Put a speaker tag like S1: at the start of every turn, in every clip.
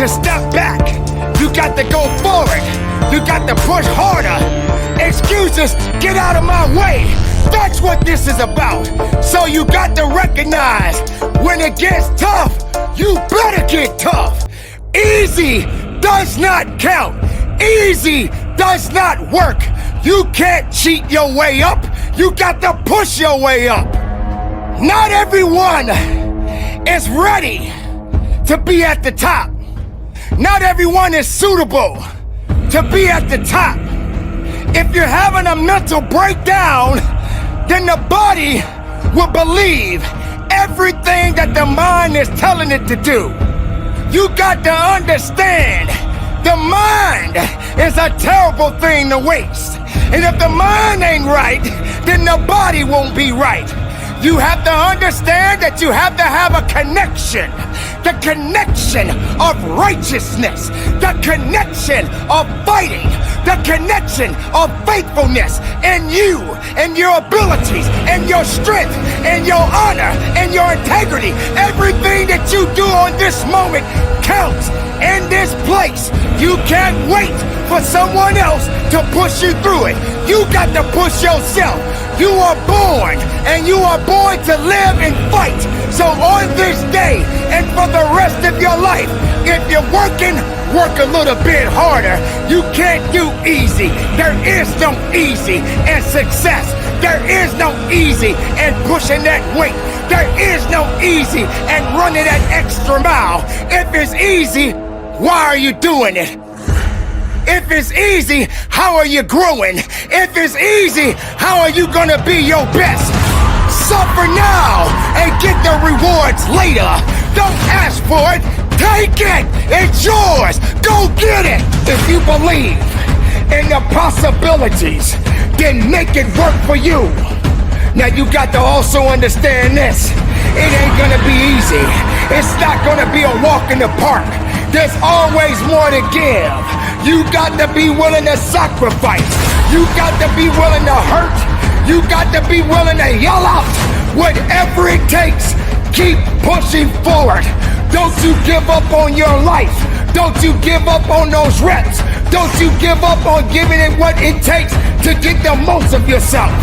S1: to step back. You got to go forward. You got to push harder. Excuses, get out of my way. That's what this is about. So you got to recognize when it gets tough, you better get tough. Easy does not count. Easy does not work. You can't cheat your way up. You got to push your way up. Not everyone is ready to be at the top. Not everyone is suitable to be at the top. If you're having a mental breakdown, then the body will believe everything that the mind is telling it to do. You got to understand, the mind is a terrible thing to waste. And if the mind ain't right, then the body won't be right. You have to understand that you have to have a connection. The connection of righteousness. The connection of fighting. The connection of faithfulness in you and your abilities and your strength and your honor and your integrity. Everything that you do on this moment counts in this place. You can't wait for someone else to push you through it. You got to push yourself. You are born, and you are born to live and fight. So on this day, and for the rest of your life, if you're working, work a little bit harder. You can't do easy. There is no easy in success. There is no easy in pushing that weight. There is no easy in running that extra mile. If it's easy, why are you doing it? If it's easy, how are you growing? If it's easy, how are you gonna be your best? Suffer now and get the rewards later. Don't ask for it, take it, it's yours. Go get it. If you believe in the possibilities, then make it work for you. Now you got to also understand this. It ain't gonna be easy. It's not gonna be a walk in the park. There's always more to give. You got to be willing to sacrifice. You got to be willing to hurt. You got to be willing to yell out. Whatever it takes, keep pushing forward. Don't you give up on your life. Don't you give up on those reps. Don't you give up on giving it what it takes to get the most of yourself.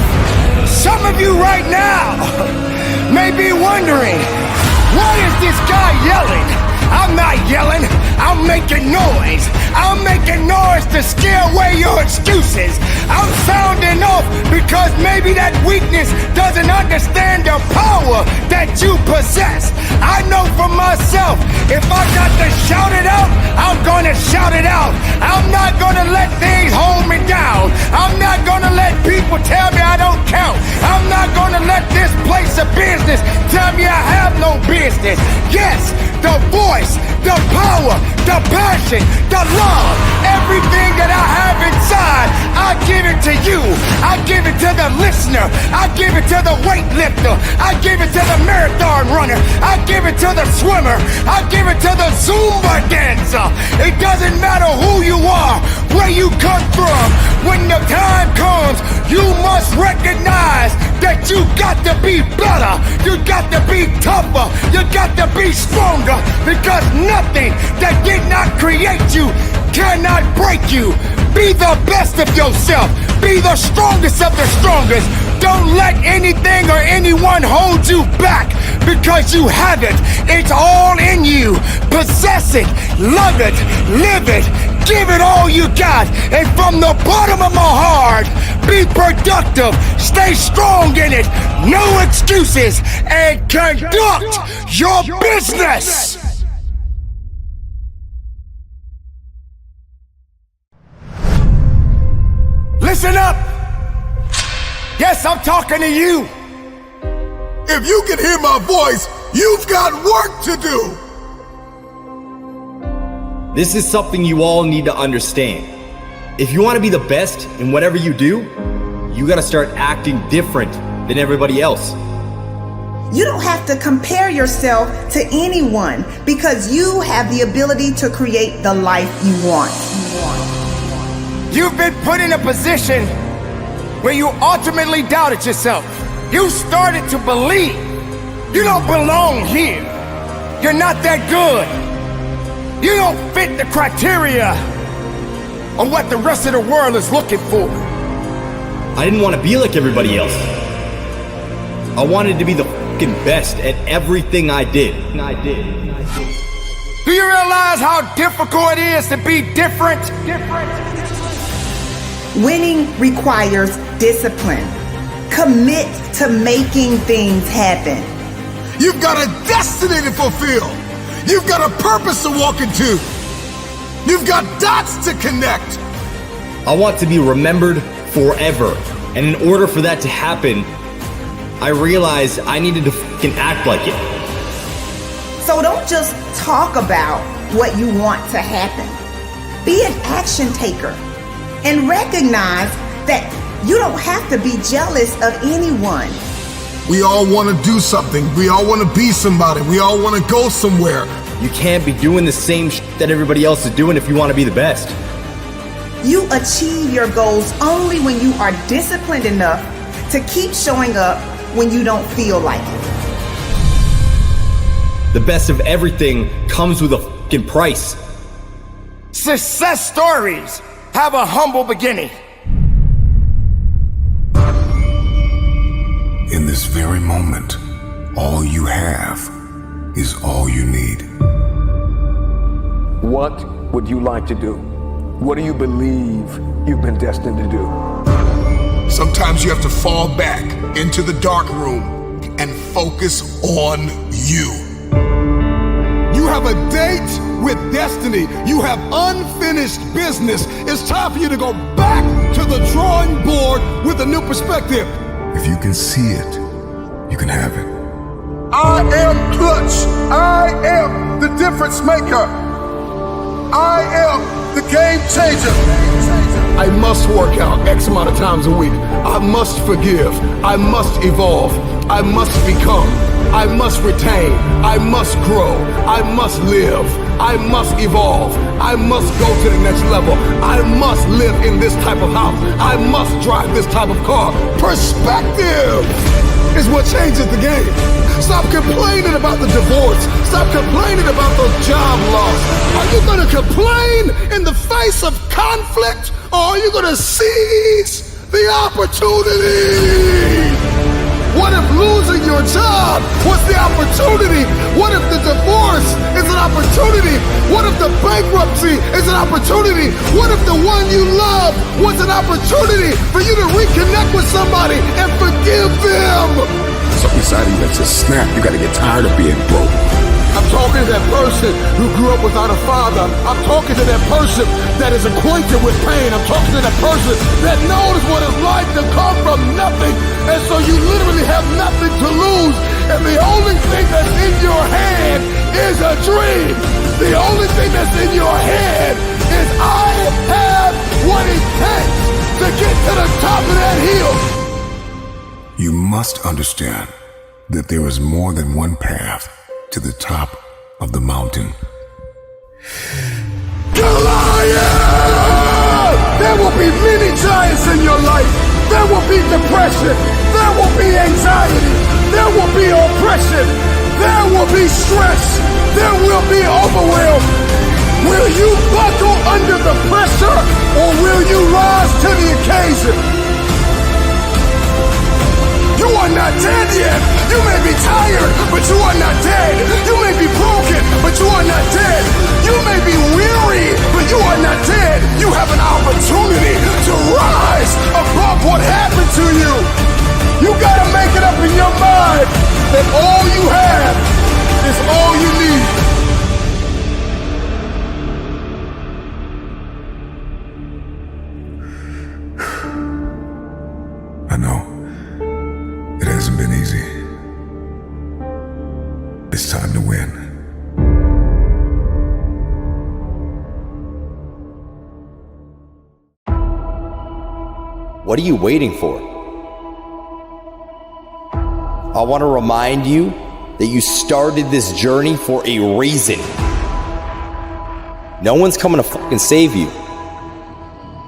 S1: Some of you right now may be wondering, why is this guy yelling? I'm not yelling, I'm making noise. I'm making noise to scare away your excuses. I'm sounding off because maybe that weakness doesn't understand the power that you possess. I know for myself, if I got to shout it out, I'm gonna shout it out. I'm not gonna let things hold me down. I'm not gonna let people tell me I don't count. I'm not gonna let this place of business tell me I have no business. Yes, the voice, the power, the passion, the love, everything that I have inside, I give it to you. I give it to the listener. I give it to the weightlifter. I give it to the marathon runner. I give it to the swimmer. I give it to the Zumba dancer. It doesn't matter who you are, where you come from. When the time comes, you must recognize that you got to be better. You got to be tougher. You got to be stronger, because nothing that did not create you cannot break you. Be the best of yourself. Be the strongest of the strongest. Don't let anything or anyone hold you back, because you have it. It's all in you. Possess it, love it, live it, give it all you got. And from the bottom of my heart, be productive, stay strong in it, no excuses, and conduct your business. Listen up. Yes, I'm talking to you.
S2: If you can hear my voice, you've got work to do.
S3: This is something you all need to understand. If you want to be the best in whatever you do, you got to start acting different than everybody else.
S4: You don't have to compare yourself to anyone, because you have the ability to create the life you want.
S1: You've been put in a position where you ultimately doubted yourself. You started to believe you don't belong here. You're not that good. You don't fit the criteria of what the rest of the world is looking for.
S3: I didn't want to be like everybody else. I wanted to be the fucking best at everything I did.
S1: Do you realize how difficult it is to be different?
S4: Winning requires discipline. Commit to making things happen.
S2: You've got a destiny to fulfill. You've got a purpose to walk into. You've got dots to connect.
S3: I want to be remembered forever. And in order for that to happen, I realized I needed to fucking act like it.
S4: So don't just talk about what you want to happen. Be an action taker and recognize that you don't have to be jealous of anyone.
S2: We all want to do something. We all want to be somebody. We all want to go somewhere.
S3: You can't be doing the same shit that everybody else is doing if you want to be the best.
S4: You achieve your goals only when you are disciplined enough to keep showing up when you don't feel like it.
S3: The best of everything comes with a fucking price.
S1: Success stories have a humble beginning.
S2: In this very moment, all you have is all you need.
S5: What would you like to do? What do you believe you've been destined to do?
S2: Sometimes you have to fall back into the dark room and focus on you. You have a date with destiny. You have unfinished business. It's time for you to go back to the drawing board with a new perspective. If you can see it, you can have it. I am clutch. I am the difference maker. I am the game changer. I must work out X amount of times a week. I must forgive. I must evolve. I must become. I must retain. I must grow. I must live. I must evolve. I must go to the next level. I must live in this type of house. I must drive this type of car. Perspective is what changes the game. Stop complaining about the divorce. Stop complaining about the job loss. Are you going to complain in the face of conflict, or are you going to seize the opportunity? What if losing your job was the opportunity? What if the divorce is an opportunity? What if the bankruptcy is an opportunity? What if the one you love was an opportunity for you to reconnect with somebody and forgive them? Something inside of you that says, snap, you gotta get tired of being broke. I'm talking to that person who grew up without a father. I'm talking to that person that is acquainted with pain. I'm talking to that person that knows what it's like to come from nothing. And so you literally have nothing to lose. And the only thing that's in your head is a dream. The only thing that's in your head is I have what it takes to get to the top of that hill. You must understand that there is more than one path to the top of the mountain. Goliath! There will be many giants in your life. There will be depression. There will be anxiety. There will be oppression. There will be stress. There will be overwhelm. Will you buckle under the pressure, or will you rise to the occasion? You are not dead yet. You may be tired, but you are not dead. You may be broken, but you are not dead. You may be weary, but you are not dead. You have an opportunity to rise above what happened to you. You gotta make it up in your mind that all you have is all you need. I know. It hasn't been easy. It's time to win.
S3: What are you waiting for? I want to remind you that you started this journey for a reason. No one's coming to fucking save you.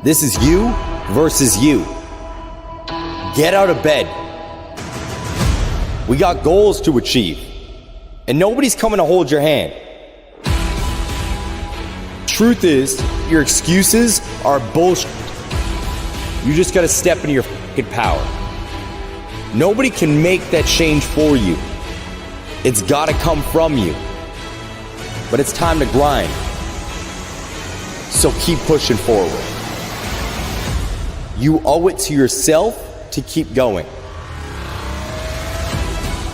S3: This is you versus you. Get out of bed. We got goals to achieve, and nobody's coming to hold your hand. truth is, your excuses are bullshit. You just gotta step into your fucking power. Nobody can make that change for you. It's gotta come from you. But it's time to grind. So keep pushing forward. You owe it to yourself to keep going.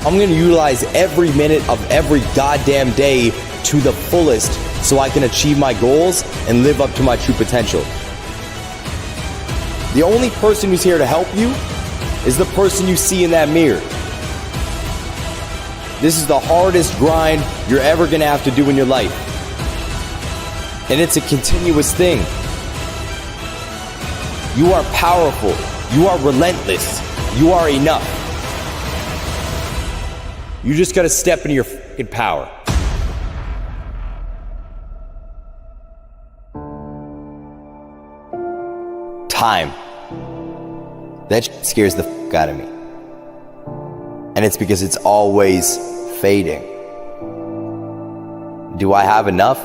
S3: I'm gonna utilize every minute of every goddamn day to the fullest so I can achieve my goals and live up to my true potential. The only person who's here to help you is the person you see in that mirror. This is the hardest grind you're ever gonna have to do in your life. And it's a continuous thing. You are powerful. You are relentless. You are enough. You just gotta step into your fucking power. Time. That shit scares the fuck out of me. And it's because it's always fading. Do I have enough?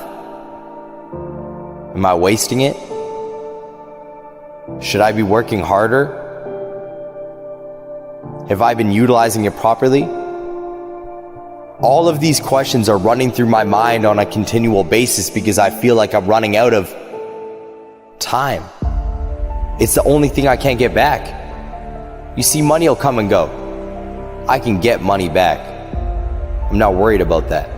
S3: Am I wasting it? Should I be working harder? Have I been utilizing it properly? All of these questions are running through my mind on a continual basis because I feel like I'm running out of time. It's the only thing I can't get back. You see, money will come and go. I can get money back. I'm not worried about that.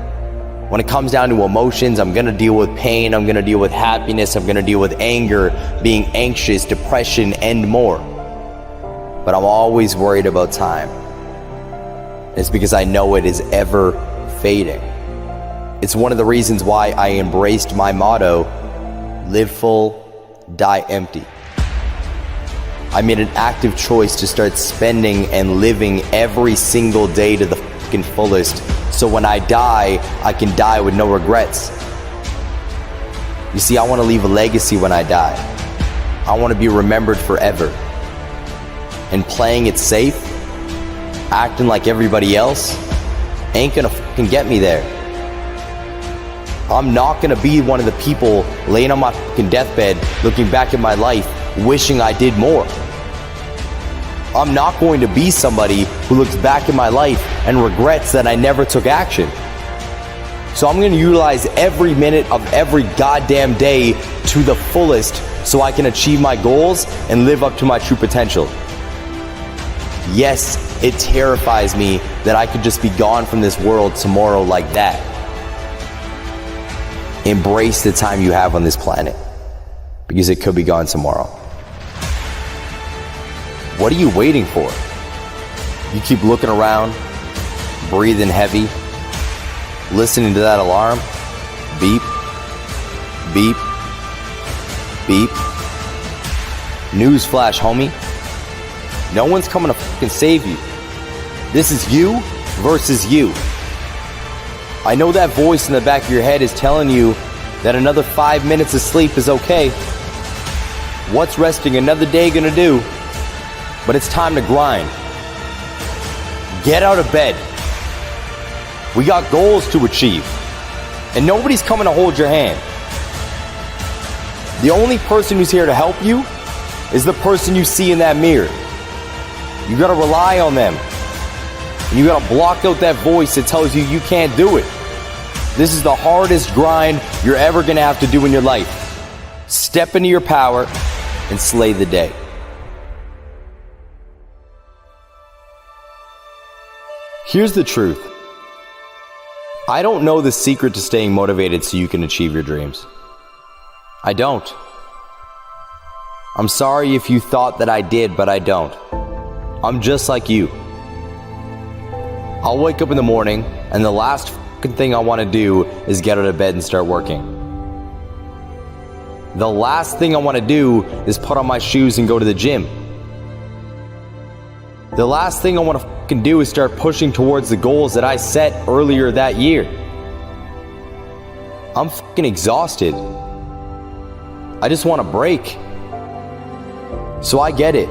S3: When it comes down to emotions, I'm gonna deal with pain, I'm gonna deal with happiness, I'm gonna deal with anger, being anxious, depression, and more. But I'm always worried about time. It's because I know it is ever fading. It's one of the reasons why I embraced my motto, live full, die empty. I made an active choice to start spending and living every single day to the fucking fullest, so when I die, I can die with no regrets. You see, I want to leave a legacy when I die. I want to be remembered forever. And playing it safe, acting like everybody else, ain't gonna fucking get me there. I'm not gonna be one of the people laying on my fucking deathbed looking back at my life wishing I did more. I'm not going to be somebody who looks back at my life and regrets that I never took action. So I'm going to utilize every minute of every goddamn day to the fullest so I can achieve my goals and live up to my true potential. Yes, it terrifies me that I could just be gone from this world tomorrow like that. Embrace the time you have on this planet, because it could be gone tomorrow. What are you waiting for? You keep looking around, breathing heavy, listening to that alarm. Beep, beep, beep. Newsflash, homie. No one's coming to fucking save you. This is you versus you. I know that voice in the back of your head is telling you that another 5 minutes of sleep is okay. What's resting another day gonna do? But it's time to grind. Get out of bed. We got goals to achieve. And nobody's coming to hold your hand. The only person who's here to help you is the person you see in that mirror. You gotta rely on them. And you gotta block out that voice that tells you you can't do it. This is the hardest grind you're ever gonna have to do in your life. Step into your power and slay the day. Here's the truth. I don't know the secret to staying motivated so you can achieve your dreams. I don't. I'm sorry if you thought that I did, but I don't. I'm just like you. I'll wake up in the morning and the last fucking thing I want to do is get out of bed and start working. The last thing I want to do is put on my shoes and go to the gym. The last thing I want to fucking do is start pushing towards the goals that I set earlier that year. I'm fucking exhausted. I just want a break. So I get it.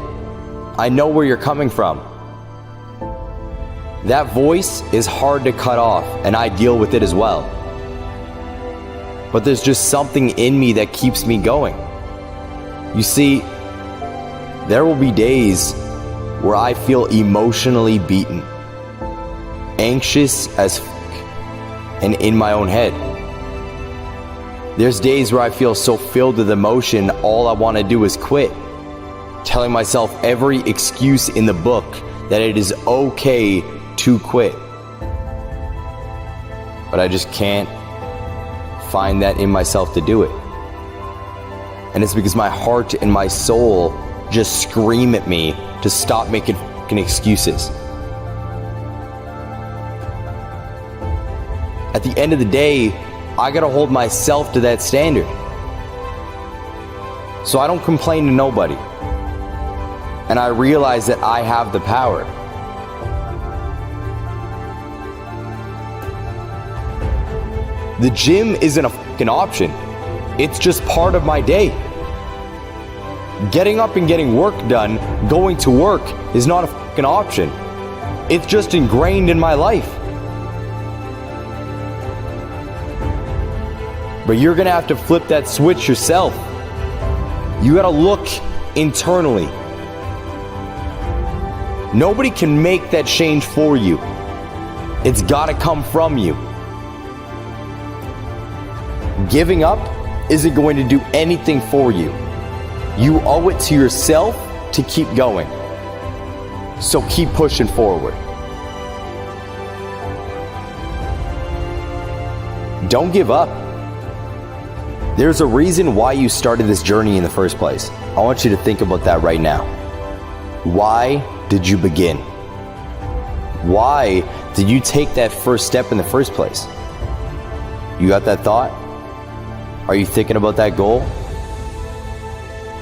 S3: I know where you're coming from. That voice is hard to cut off, and I deal with it as well. but there's just something in me that keeps me going. You see, there will be days where I feel emotionally beaten, anxious as and in my own head. There's days where I feel so filled with emotion, all I want to do is quit, telling myself every excuse in the book that it is okay to quit. But I just can't find that in myself to do it. And it's because my heart and my soul just scream at me to stop making fucking excuses. At the end of the day, I gotta hold myself to that standard. So I don't complain to nobody. And I realize that I have the power. The gym isn't a fucking option. It's just part of my day. Getting up and getting work done, going to work, is not a fucking option. It's just ingrained in my life. But you're gonna have to flip that switch yourself. You gotta look internally. Nobody can make that change for you. It's gotta come from you. Giving up isn't going to do anything for you. You owe it to yourself to keep going. So keep pushing forward. Don't give up. There's a reason why you started this journey in the first place. I want you to think about that right now. Why did you begin? Why did you take that first step in the first place? You got that thought? Are you thinking about that goal?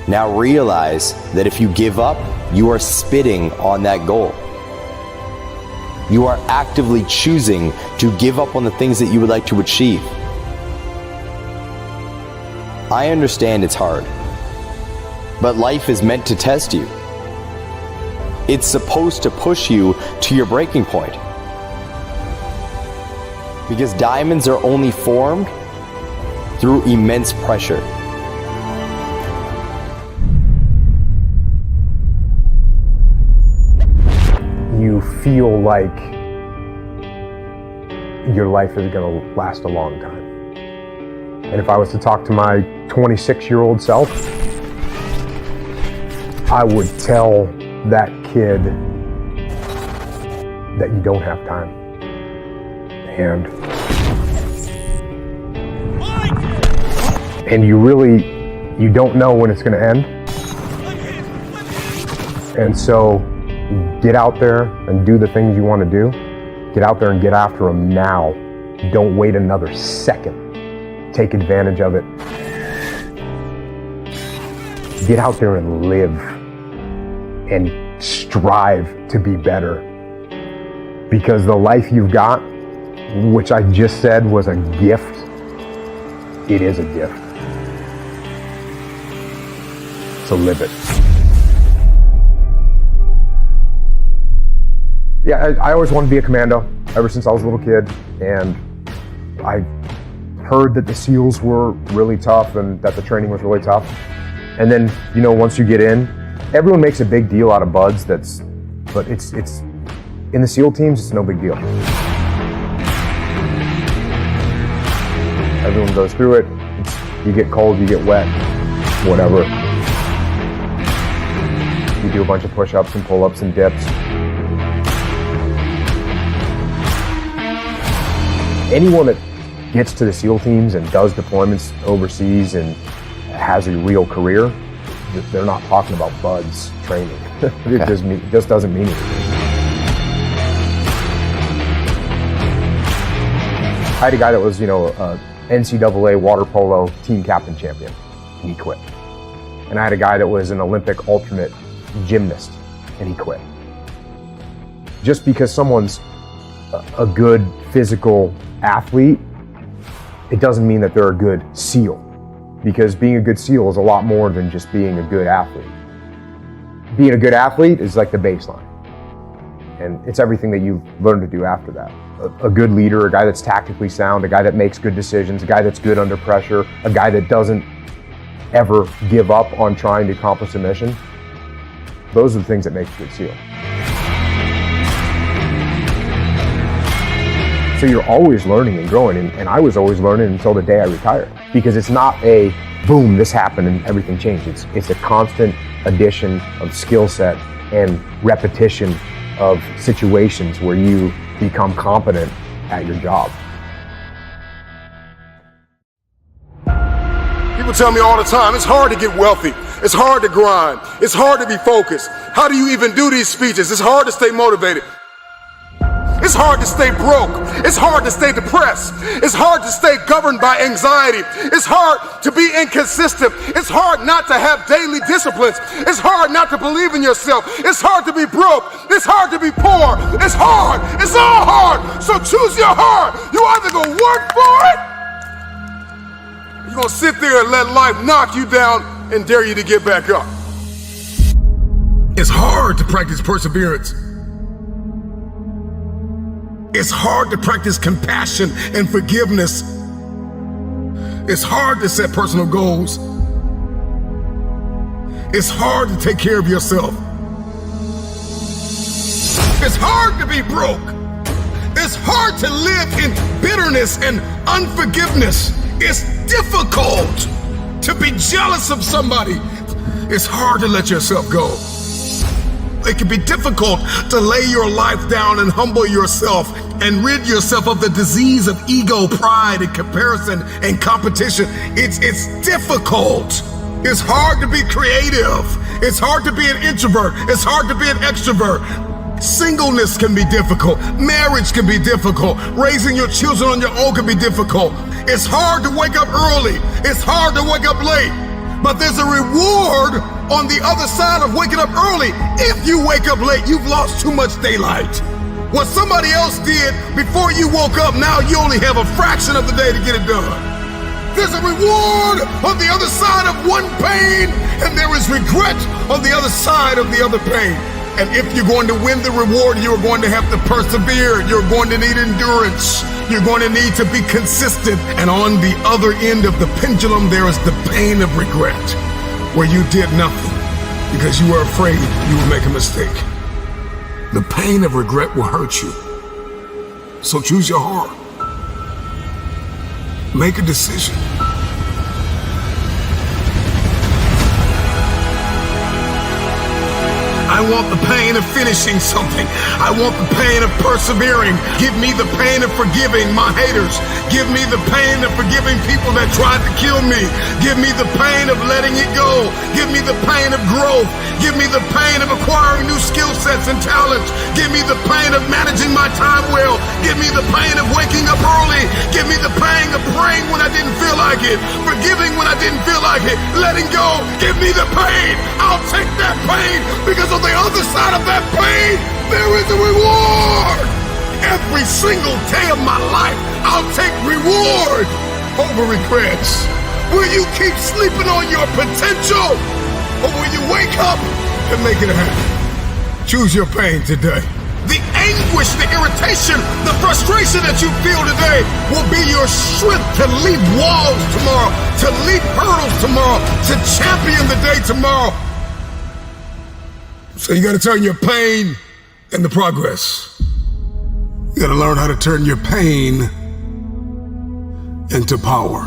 S3: Now realize that if you give up, you are spitting on that goal. You are actively choosing to give up on the things that you would like to achieve. I understand it's hard, but life is meant to test you. It's supposed to push you to your breaking point. Because diamonds are only formed through immense pressure.
S6: You feel like your life is going to last a long time. And if I was to talk to my 26-year-old self, I would tell that kid that you don't have time. And you don't know when it's going to end. And so get out there and do the things you want to do. Get out there and get after them now. Don't wait another second. Take advantage of it. Get out there and live and strive to be better. Because the life you've got, which I just said was a gift, it is a gift. So live it. Yeah, I always wanted to be a commando ever since I was a little kid, and I heard that the SEALs were really tough and that the training was really tough. And then, once you get in, everyone makes a big deal out of buds, but it's in the SEAL teams, it's no big deal. Everyone goes through it. You get cold, you get wet, whatever. You do a bunch of push-ups and pull-ups and dips. Anyone that gets to the SEAL teams and does deployments overseas and has a real career, they're not talking about buds training. It just doesn't mean anything. I had a guy that was, a NCAA water polo team captain champion, and he quit. And I had a guy that was an Olympic alternate gymnast, and he quit. Just because someone's a good physical athlete, it doesn't mean that they're a good SEAL, because being a good SEAL is a lot more than just being a good athlete. Being a good athlete is like the baseline. And it's everything that you've learned to do after that. A good leader, a guy that's tactically sound, a guy that makes good decisions, a guy that's good under pressure, a guy that doesn't ever give up on trying to accomplish a mission. Those are the things that make a good SEAL. So you're always learning and growing, and I was always learning until the day I retired. Because it's not a boom, this happened and everything changed. It's a constant addition of skill set and repetition of situations where you become competent at your job.
S2: People tell me all the time, it's hard to get wealthy. It's hard to grind. It's hard to be focused. How do you even do these speeches? It's hard to stay motivated. It's hard to stay broke. It's hard to stay depressed. It's hard to stay governed by anxiety. It's hard to be inconsistent. It's hard not to have daily disciplines. It's hard not to believe in yourself. It's hard to be broke. It's hard to be poor. It's hard. It's all hard. So choose your heart. You either gonna work for it, or you're gonna sit there and let life knock you down and dare you to get back up. It's hard to practice perseverance. It's hard to practice compassion and forgiveness. It's hard to set personal goals. It's hard to take care of yourself. It's hard to be broke. It's hard to live in bitterness and unforgiveness. It's difficult to be jealous of somebody. It's hard to let yourself go. It can be difficult to lay your life down and humble yourself and rid yourself of the disease of ego, pride, and comparison and competition. It's difficult. It's hard to be creative. It's hard to be an introvert. It's hard to be an extrovert. Singleness can be difficult. Marriage can be difficult. Raising your children on your own can be difficult. It's hard to wake up early. It's hard to wake up late. But there's a reward on the other side of waking up early. If you wake up late, you've lost too much daylight. What somebody else did before you woke up, now you only have a fraction of the day to get it done. There's a reward on the other side of one pain, and there is regret on the other side of the other pain. And if you're going to win the reward, you're going to have to persevere. You're going to need endurance. You're going to need to be consistent. And on the other end of the pendulum, there is the pain of regret, where you did nothing because you were afraid you would make a mistake. The pain of regret will hurt you. So choose your heart. Make a decision. I want the pain of finishing something. I want the pain of persevering. Give me the pain of forgiving my haters. Give me the pain of forgiving people that tried to kill me. Give me the pain of letting it go. Give me the pain of growth. Give me the pain of acquiring new skill sets and talents. Give me the pain of managing my time well. Give me the pain of waking up early. Give me the pain of praying when I didn't feel like it. Forgiving when I didn't feel like it. Letting go. Give me the pain. I'll take that pain, because on the other side of that pain, there is a reward. Every single day of my life, I'll take reward over regrets. Will you keep sleeping on your potential, or will you wake up and make it happen? Choose your pain today. The anguish, the irritation, the frustration that you feel today will be your strength to leap walls tomorrow, to leap hurdles tomorrow, to champion the day tomorrow. So you gotta turn your pain into progress. You gotta learn how to turn your pain into power.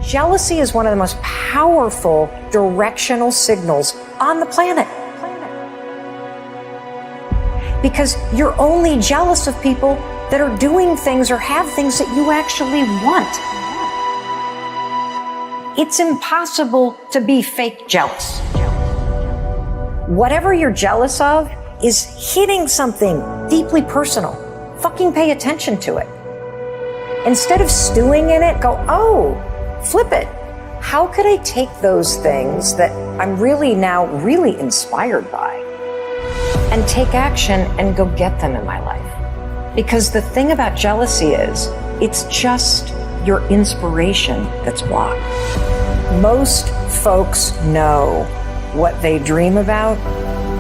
S7: Jealousy is one of the most powerful directional signals on the planet. Because you're only jealous of people that are doing things or have things that you actually want. It's impossible to be fake jealous. Whatever you're jealous of is hitting something deeply personal. Fucking pay attention to it. Instead of stewing in it, go, oh, flip it. How could I take those things that I'm really now really inspired by and take action and go get them in my life? Because the thing about jealousy is, it's just your inspiration that's blocked. Most folks know what they dream about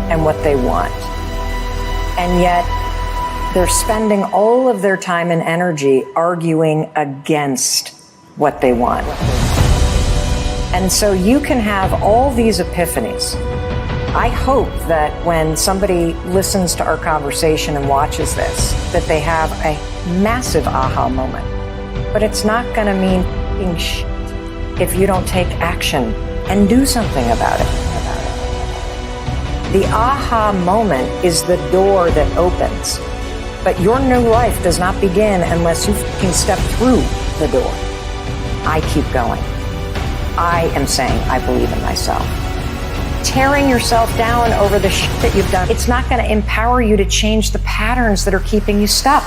S7: and what they want. And yet, they're spending all of their time and energy arguing against what they want. And so you can have all these epiphanies. I hope that when somebody listens to our conversation and watches this, that they have a massive aha moment. But it's not going to mean f***ing shit if you don't take action and do something about it. The aha moment is the door that opens. But your new life does not begin unless you can step through the door. I keep going. I am saying I believe in myself. Tearing yourself down over the shit that you've done, it's not going to empower you to change the patterns that are keeping you stuck.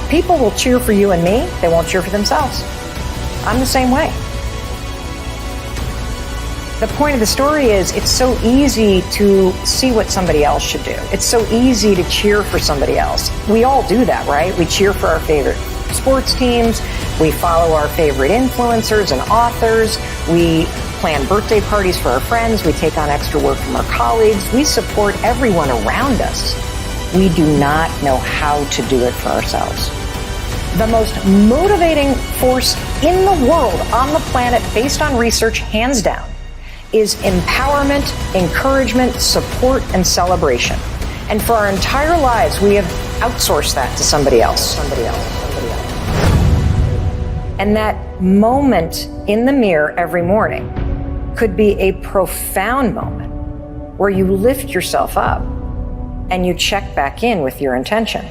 S7: People will cheer for you and me. They won't cheer for themselves. I'm the same way. The point of the story is it's so easy to see what somebody else should do. It's so easy to cheer for somebody else. We all do that, right? We cheer for our favorite sports teams. We follow our favorite influencers and authors. We plan birthday parties for our friends. We take on extra work from our colleagues. We support everyone around us. We do not know how to do it for ourselves. The most motivating force in the world on the planet, based on research, hands down, is empowerment, encouragement, support, and celebration. And for our entire lives, we have outsourced that to somebody else. And that moment in the mirror every morning could be a profound moment where you lift yourself up and you check back in with your intention.